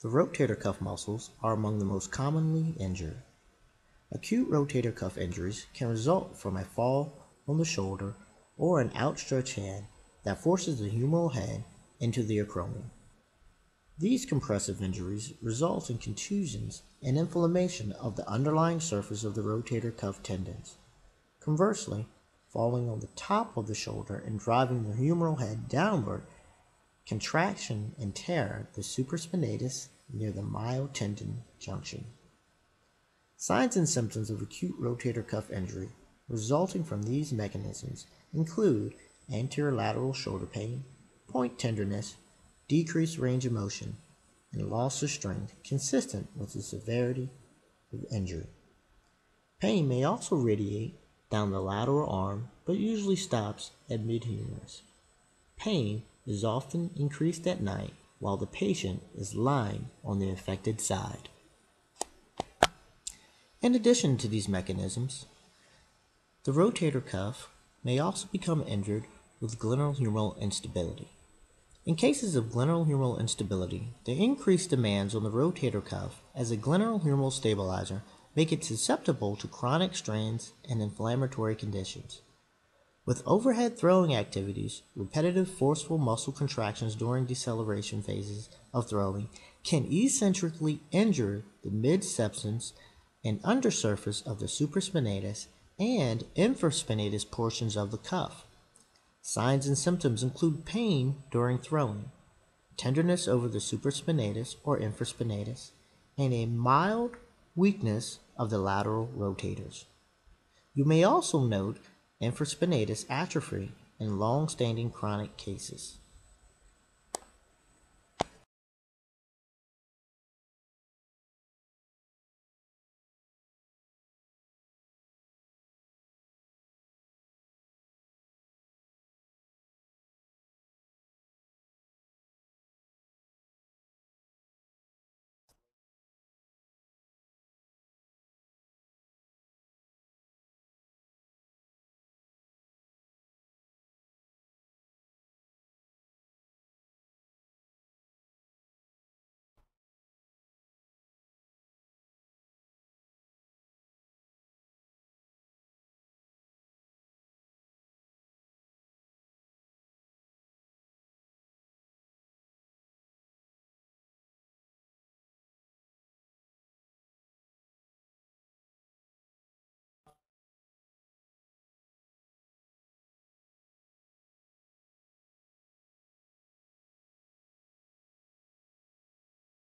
The rotator cuff muscles are among the most commonly injured. Acute rotator cuff injuries can result from a fall on the shoulder or an outstretched hand that forces the humeral head into the acromion. These compressive injuries result in contusions and inflammation of the underlying surface of the rotator cuff tendons. Conversely, falling on the top of the shoulder and driving the humeral head downward, contraction and tear the supraspinatus near the myotendon junction. Signs and symptoms of acute rotator cuff injury resulting from these mechanisms include anterior lateral shoulder pain, point tenderness, decreased range of motion, and loss of strength consistent with the severity of injury. Pain may also radiate down the lateral arm but usually stops at mid-humerus. Pain is often increased at night while the patient is lying on the affected side. In addition to these mechanisms, the rotator cuff may also become injured with glenohumeral instability. In cases of glenohumeral instability, the increased demands on the rotator cuff as a glenohumeral stabilizer make it susceptible to chronic strains and inflammatory conditions. With overhead throwing activities, repetitive forceful muscle contractions during deceleration phases of throwing can eccentrically injure the mid-substance and undersurface of the supraspinatus and infraspinatus portions of the cuff. Signs and symptoms include pain during throwing, tenderness over the supraspinatus or infraspinatus, and a mild weakness of the lateral rotators. You may also note infraspinatus atrophy in long-standing chronic cases.